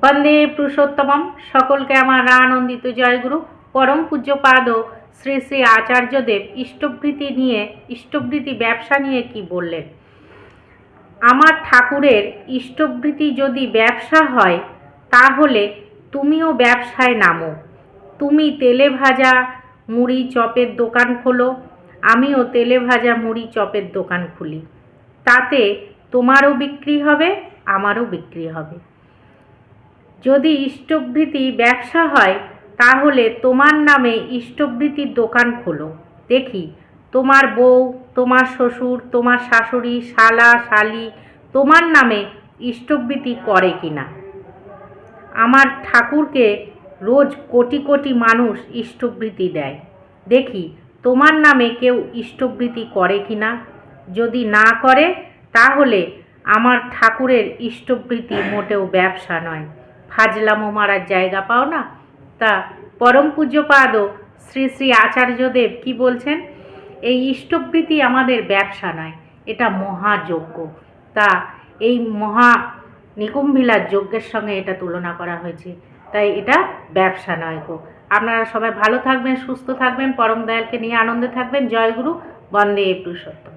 বন্দে পুরুষোত্তমম। সকলকে আমার আনন্দিত জয়গুরু পরম পূজ্যপাদ শ্রী শ্রী আচার্যদেব ইষ্টবৃত্তি নিয়ে, ইষ্টবৃত্তি ব্যবসা নিয়ে কি বললেন। আমার ঠাকুরের ইষ্টবৃত্তি যদি ব্যবসা হয় তাহলে তুমিও ব্যবসায় নামো। তুমি তেলে ভাজা মুড়ি চপের দোকান খোলো, আমিও তেলে ভাজা মুড়ি চপের দোকান খুলি। তাতে তোমারও বিক্রি হবে, আমারও বিক্রি হবে। যদি ইষ্টবৃত্তি ব্যবসা হয় তাহলে তোমার নামে ইষ্টবৃত্তির দোকান খোলো। দেখি তোমার বউ, তোমার শ্বশুর, তোমার শাশুড়ি, শালা শালি তোমার নামে ইষ্টবৃত্তি করে কিনা। আমার ঠাকুরকে রোজ কোটি কোটি মানুষ ইষ্টবৃত্তি দেয়। দেখি তোমার নামে কেউ ইষ্টবৃত্তি করে কিনা। যদি না করে তাহলে আমার ঠাকুরের ইষ্টবৃত্তি মোটেও ব্যবসা নয়। ফাজলামো মারার জায়গা পাও না। তা পরম পূজ্যপাদ শ্রী শ্রী আচার্যদেব কি বলছেন, এই ইষ্টবৃত্তি আমাদের ব্যবসা নয়, এটা মহাযজ্ঞ। তা এই মহা নিকুম্ভিলার যজ্ঞের সঙ্গে এটা তুলনা করা হয়েছে, তাই এটা ব্যবসা নয় গো। আপনারা সবাই ভালো থাকবেন, সুস্থ থাকবেন, পরম দয়ালকে নিয়ে আনন্দে থাকবেন। জয় গুরু, বন্দে পুরুষোত্তম।